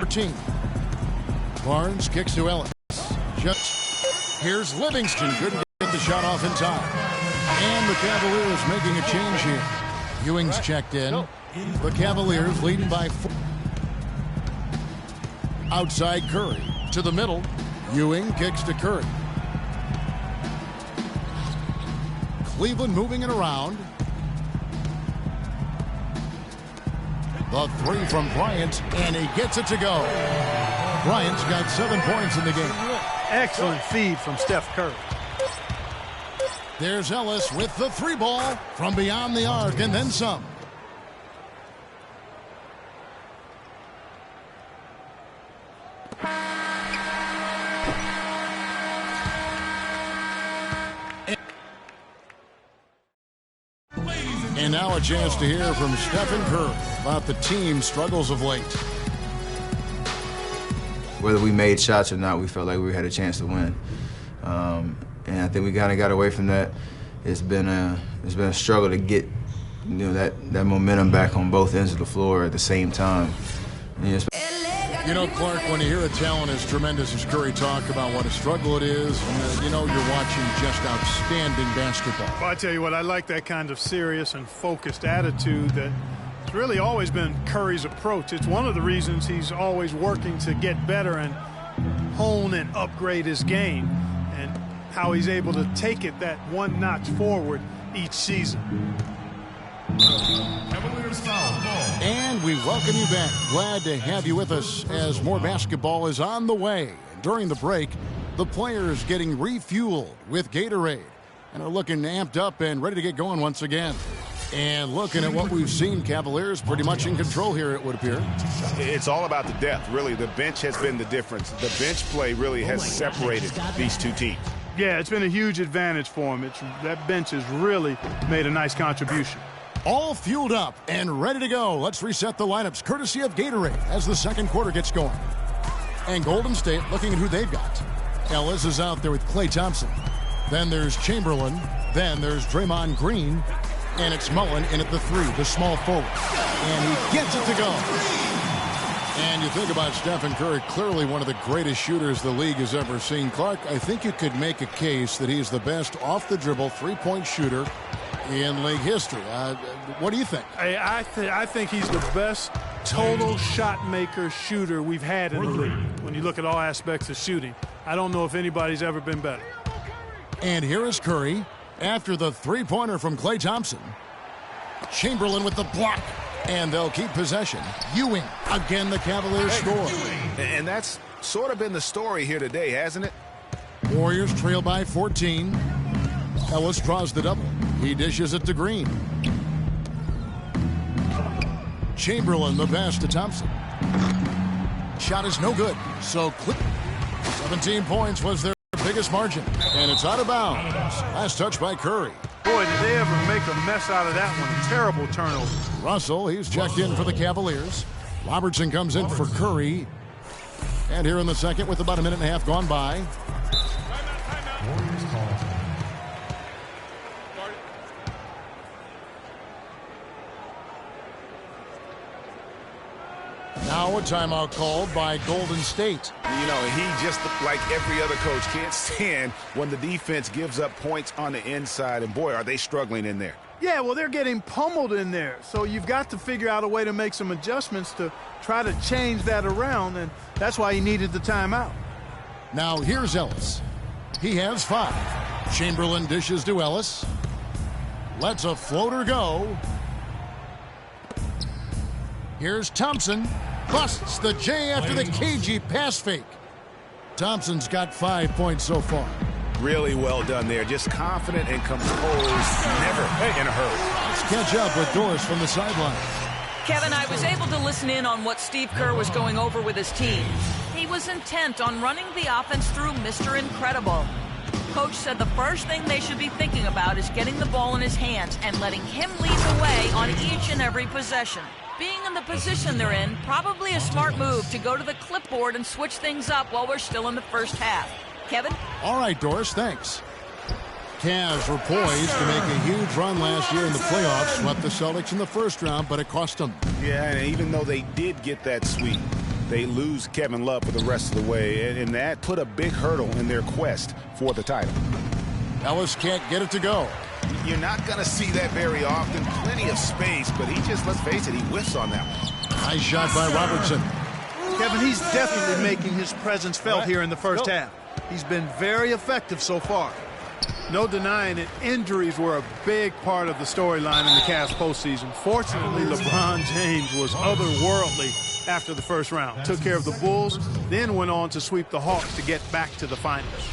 14. Barnes kicks to Ellis. Here's Livingston. Couldn't get the shot off in time. And the Cavaliers making a change here. Ewing's checked in. The Cavaliers leading by 4. Outside Curry. To the middle. Ewing kicks to Curry. Cleveland moving it around. The three from Bryant, and he gets it to go. Bryant's got 7 points in the game. Excellent feed from Steph Curry. There's Ellis with the 3 ball from beyond the arc and then some. And now a chance to hear from Stephen Curry about the team's struggles of late. Whether we made shots or not, we felt like we had a chance to win. And I think we kind of got away from that. It's been a struggle to get that momentum back on both ends of the floor at the same time. You know, Clark, when you hear a talent as tremendous as Curry talk about what a struggle it is, you know you're watching just outstanding basketball. Well, I tell you what, I like that kind of serious and focused attitude that's really always been Curry's approach. It's one of the reasons he's always working to get better and hone and upgrade his game, and how he's able to take it that one notch forward each season. And we welcome you back. Glad to have you with us as more basketball is on the way. During the break, the players getting refueled with Gatorade and are looking amped up and ready to get going once again. And looking at what we've seen, Cavaliers pretty much in control here, it would appear. It's all about the depth, really. The bench has been the difference. The bench play really has separated these two teams. Yeah, it's been a huge advantage for him. That bench has really made a nice contribution. All fueled up and ready to go. Let's reset the lineups courtesy of Gatorade as the second quarter gets going. And Golden State looking at who they've got. Ellis is out there with Klay Thompson. Then there's Chamberlain. Then there's Draymond Green. And it's Mullen in at the 3, the small forward. And he gets it to go. And you think about Stephen Curry, clearly one of the greatest shooters the league has ever seen. Clark, I think you could make a case that he's the best off-the-dribble three-point shooter in league history. What do you think? I think he's the best total shot maker shooter we've had in the league. When you look at all aspects of shooting, I don't know if anybody's ever been better. And here is Curry after the three-pointer from Klay Thompson. Chamberlain with the block, and they'll keep possession. Ewing, again the Cavaliers score. And that's sort of been the story here today, hasn't it? Warriors trail by 14. Ellis draws the double. He dishes it to Green. Chamberlain the pass to Thompson. Shot is no good. So 17 points was their biggest margin. And it's out of bounds. Last touch by Curry. Boy, did they ever make a mess out of that one. Terrible turnover. Russell, he's checked in for the Cavaliers. Robertson comes in for Curry. And here in the second with about a minute and a half gone by. Now a timeout called by Golden State. You know, he just, like every other coach, can't stand when the defense gives up points on the inside. And, boy, are they struggling in there. Yeah, well, they're getting pummeled in there. So you've got to figure out a way to make some adjustments to try to change that around, and that's why he needed the timeout. Now here's Ellis. He has 5. Chamberlain dishes to Ellis. Lets a floater go. Here's Thompson. Busts the J after the cagey pass fake. Thompson's got 5 points so far. Really well done there. Just confident and composed. Never in a hurry. Let's catch up with Doris from the sideline. Kevin, I was able to listen in on what Steve Kerr was going over with his team. He was intent on running the offense through Mr. Incredible. Coach said the first thing they should be thinking about is getting the ball in his hands and letting him lead the way on each and every possession. Being in the position they're in, probably a smart move to go to the clipboard and switch things up while we're still in the first half. Kevin? All right, Doris, thanks. Cavs were poised to make a huge run last year in the playoffs. Swept the Celtics in the first round, but it cost them. Yeah, and even though they did get that sweep, they lose Kevin Love for the rest of the way, and that put a big hurdle in their quest for the title. Ellis can't get it to go. You're not going to see that very often. Plenty of space, but he just, let's face it, he whiffs on that one. Nice shot by Robertson. Kevin, he's definitely making his presence felt here in the first half. He's been very effective so far. No denying it, injuries were a big part of the storyline in the Cavs postseason. Fortunately, LeBron James was otherworldly after the first round. Took care of the Bulls, then went on to sweep the Hawks to get back to the finals.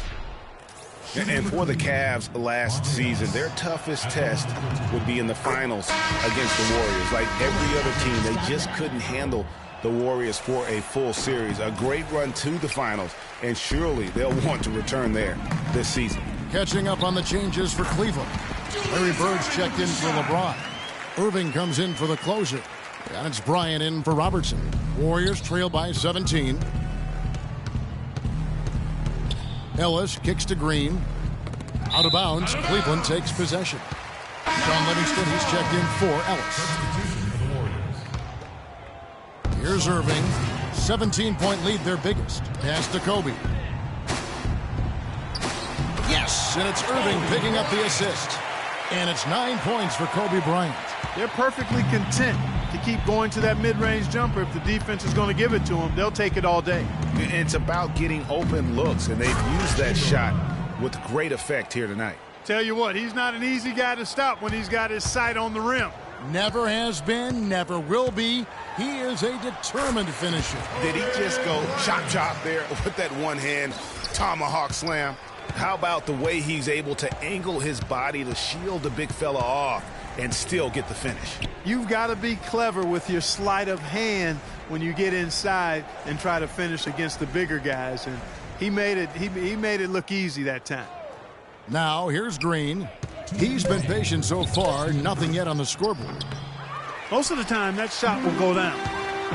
And for the Cavs last season, their toughest test would be in the finals against the Warriors. Like every other team, they just couldn't handle the Warriors for a full series. A great run to the finals, and surely they'll want to return there this season. Catching up on the changes for Cleveland. Larry Bird's checked in for LeBron. Irving comes in for the closer. And it's Bryant in for Robertson. Warriors trail by 17. Ellis kicks to Green. Out of bounds, Cleveland takes possession. Sean Livingston, he's checked in for Ellis. Here's Irving. 17-point lead, their biggest. Pass to Kobe. Yes, and it's Irving picking up the assist. And it's 9 points for Kobe Bryant. They're perfectly content to keep going to that mid-range jumper. If the defense is going to give it to them, they'll take it all day. It's about getting open looks, and they've used that shot with great effect here tonight. Tell you what, he's not an easy guy to stop when he's got his sight on the rim. Never has been, never will be. He is a determined finisher. Did he just go chop there with that one-hand tomahawk slam? How about the way he's able to angle his body to shield the big fella off and still get the finish? You've got to be clever with your sleight of hand when you get inside and try to finish against the bigger guys. And he made it look easy that time. Now here's Green. He's been patient so far, nothing yet on the scoreboard. Most of the time that shot will go down.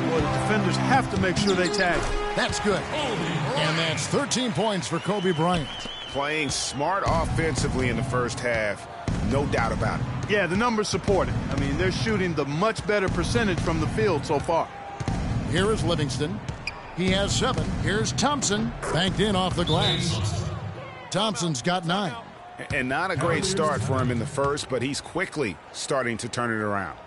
Boy, the defenders have to make sure they tag it. That's good. And that's 13 points for Kobe Bryant. Playing smart offensively in the first half, no doubt about it. Yeah, the numbers support it. I mean, they're shooting the much better percentage from the field so far. Here is Livingston. He has 7. Here's Thompson, banked in off the glass. Thompson's got 9. And not a great start for him in the first, but he's quickly starting to turn it around.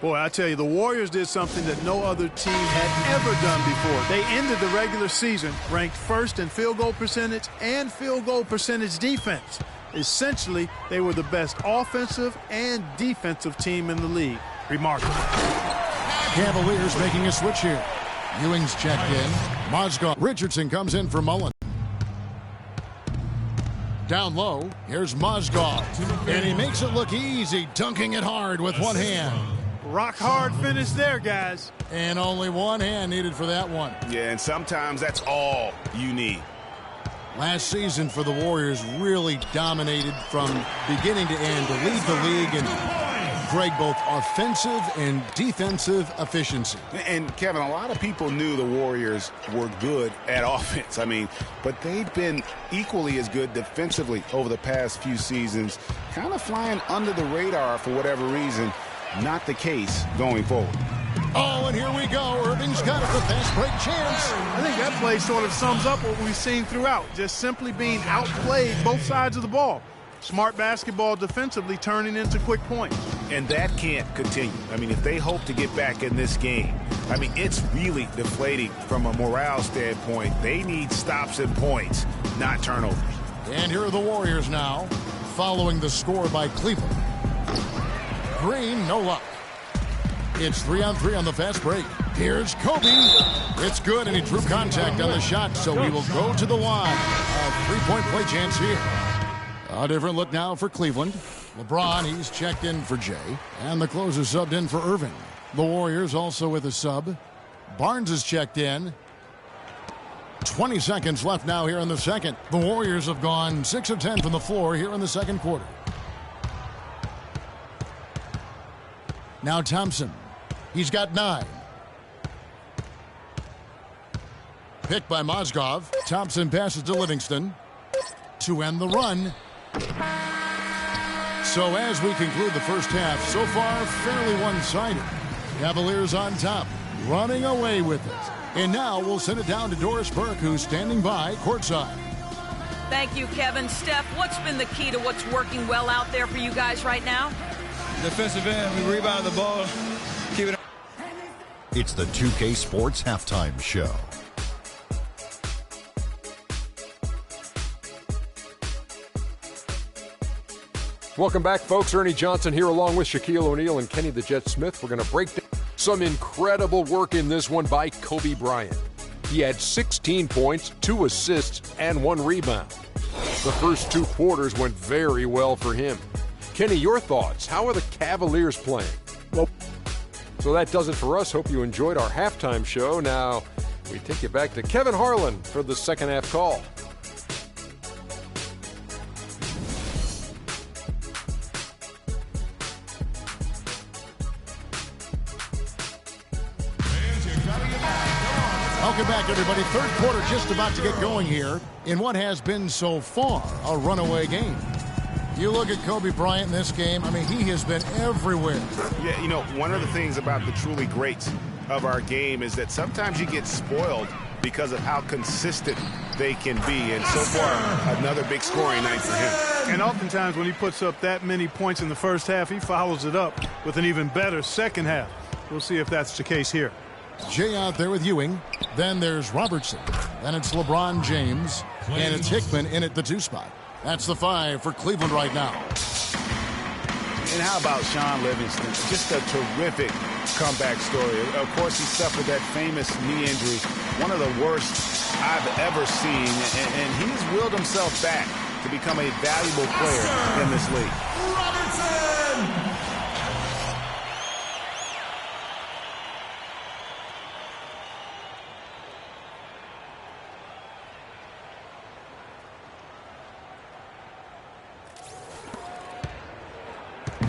Boy, I tell you, the Warriors did something that no other team had ever done before. They ended the regular season ranked first in field goal percentage and field goal percentage defense. Essentially, they were the best offensive and defensive team in the league. Remarkable. Cavaliers making a switch here. Ewing's checked in. Mozgov. Richardson comes in for Mullen. Down low, here's Mozgov. And he makes it look easy, dunking it hard with one hand. Rock hard finish there, guys. And only one hand needed for that one. Yeah, and sometimes that's all you need. Last season for the Warriors really dominated from beginning to end to lead the league in, Greg, both offensive and defensive efficiency. And, Kevin, a lot of people knew the Warriors were good at offense. I mean, but they've been equally as good defensively over the past few seasons, kind of flying under the radar for whatever reason. Not the case going forward. Oh, and here we go. Irving's got it, the fast break chance. I think that play sort of sums up what we've seen throughout, just simply being outplayed both sides of the ball. Smart basketball defensively turning into quick points. And that can't continue. I mean, if they hope to get back in this game, I mean, it's really deflating from a morale standpoint. They need stops and points, not turnovers. And here are the Warriors now, following the score by Cleveland. Green, no luck. It's 3-on-3 on the fast break. Here's Kobe. It's good, and he drew contact on the shot, so we will go to the line. A three-point play chance here. A different look now for Cleveland. LeBron, he's checked in for Jay, and the closer subbed in for Irving. The Warriors also with a sub. Barnes is checked in. 20 seconds left now here in the second. The Warriors have gone 6 of 10 from the floor here in the second quarter. Now Thompson. He's got 9. Picked by Mozgov. Thompson passes to Livingston to end the run. So as we conclude the first half, so far fairly one-sided. Cavaliers on top, running away with it. And now we'll send it down to Doris Burke, who's standing by courtside. Thank you, Kevin. Steph, what's been the key to what's working well out there for you guys right now? Defensive end, we rebound the ball, keep it. It's the 2K Sports Halftime Show. Welcome back, folks. Ernie Johnson here along with Shaquille O'Neal and Kenny the Jet Smith. We're going to break down some incredible work in this one by Kobe Bryant. He had 16 points, 2 assists, and 1 rebound. The first 2 quarters went very well for him. Kenny, your thoughts? How are the Cavaliers playing? Well, so that does it for us. Hope you enjoyed our halftime show. Now, we take you back to Kevin Harlan for the second half call. Welcome back, everybody. Third quarter just about to get going here in what has been so far a runaway game. You look at Kobe Bryant in this game, I mean, he has been everywhere. Yeah, you know, one of the things about the truly greats of our game is that sometimes you get spoiled because of how consistent they can be. And so far, another big scoring night for him. And oftentimes when he puts up that many points in the first half, he follows it up with an even better second half. We'll see if that's the case here. Jay out there with Ewing. Then there's Robertson. Then it's LeBron James. And it's Hickman in at the 2 spot. That's the 5 for Cleveland right now. And how about Sean Livingston? Just a terrific comeback story. Of course, he suffered that famous knee injury, one of the worst I've ever seen. And he's willed himself back to become a valuable player in this league. Robertson!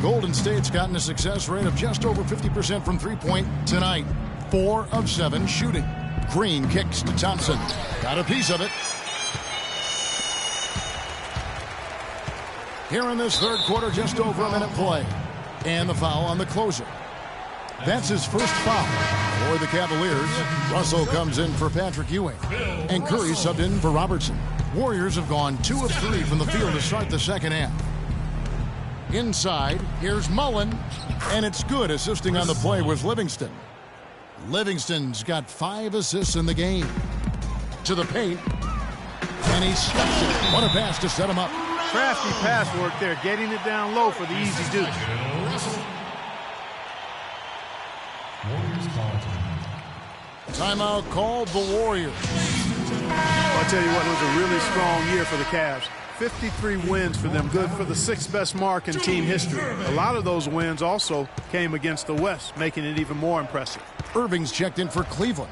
Golden State's gotten a success rate of just over 50% from three-point tonight. 4 of 7 shooting. Green kicks to Thompson. Got a piece of it. Here in this third quarter, just over a minute play. And the foul on the closer. That's his first foul for the Cavaliers. Russell comes in for Patrick Ewing. And Curry subbed in for Robertson. Warriors have gone 2 of 3 from the field to start the second half. Inside, here's Mullen, and it's good. Assisting on the play was Livingston. Livingston's got 5 assists in the game. To the paint, and he stuffs it. What a pass to set him up. Crafty pass work there, getting it down low for the easy deuce. Timeout called the Warriors. I'll tell you what, it was a really strong year for the Cavs. 53 wins for them, good for the 6th best mark in team history. A lot of those wins also came against the West, making it even more impressive. Irving's checked in for Cleveland.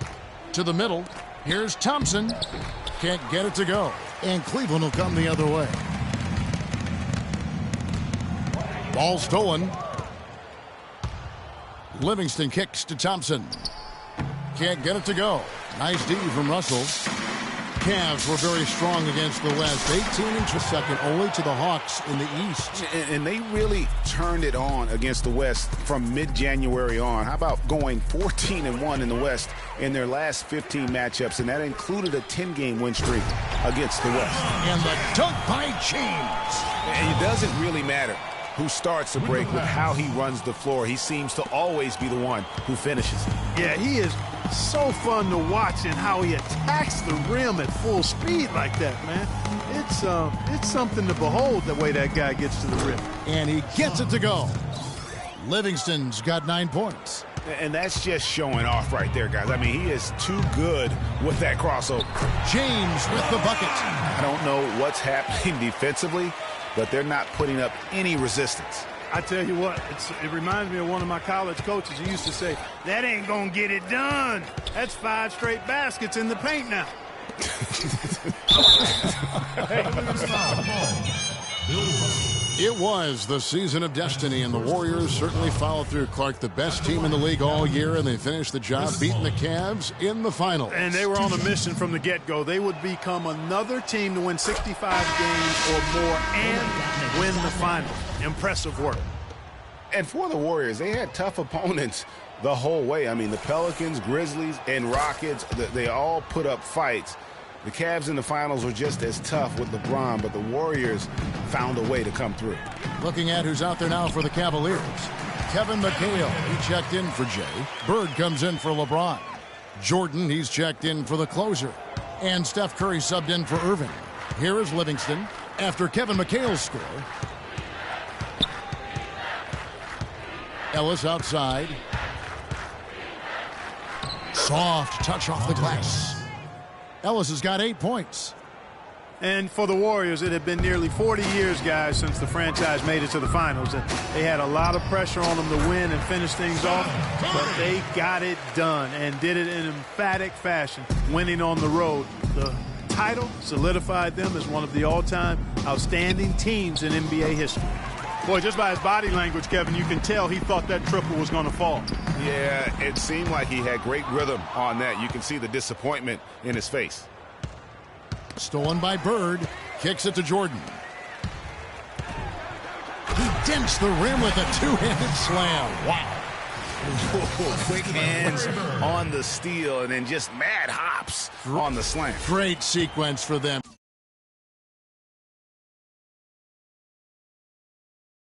To the middle, here's Thompson. Can't get it to go. And Cleveland will come the other way. Ball stolen. Livingston kicks to Thompson. Can't get it to go. Nice D from Russell. Cavs were very strong against the West. 18 inches second only to the Hawks in the East. And they really turned it on against the West from mid-January on. How about going 14-1 in the West in their last 15 matchups, and that included a 10-game win streak against the West. And the dunk by James. And it doesn't really matter who starts the break with how he runs the floor. He seems to always be the one who finishes. Yeah, he is so fun to watch in how he attacks the rim at full speed like that, man. It's something to behold the way that guy gets to the rim. And he gets it to go. Livingston's got 9 points. And that's just showing off right there, guys. I mean, he is too good with that crossover. James with the bucket. I don't know what's happening defensively, but they're not putting up any resistance. I tell you what, it reminds me of one of my college coaches. He used to say, that ain't going to get it done. That's 5 straight baskets in the paint now. It was the season of destiny, and the Warriors certainly followed through. Clark, the best team in the league all year, and they finished the job beating the Cavs in the finals. And they were on a mission from the get-go. They would become another team to win 65 games or more and win the finals. Impressive work. And for the Warriors, they had tough opponents the whole way. I mean, the Pelicans, Grizzlies, and Rockets, they all put up fights. The Cavs in the finals were just as tough with LeBron, but the Warriors found a way to come through. Looking at who's out there now for the Cavaliers. Kevin McHale, he checked in for Jay. Bird comes in for LeBron. Jordan, he's checked in for the closer. And Steph Curry subbed in for Irving. Here is Livingston after Kevin McHale's score. Ellis outside. Soft touch off the glass. Ellis has got 8 points. And for the Warriors, it had been nearly 40 years, guys, since the franchise made it to the finals. And they had a lot of pressure on them to win and finish things off, but they got it done and did it in emphatic fashion, winning on the road. The title solidified them as one of the all-time outstanding teams in NBA history. Boy, just by his body language, Kevin, you can tell he thought that triple was going to fall. Yeah, it seemed like he had great rhythm on that. You can see the disappointment in his face. Stolen by Bird. Kicks it to Jordan. He dents the rim with a two-handed slam. Wow. Quick hands on the steal and then just mad hops on the slam. Great sequence for them.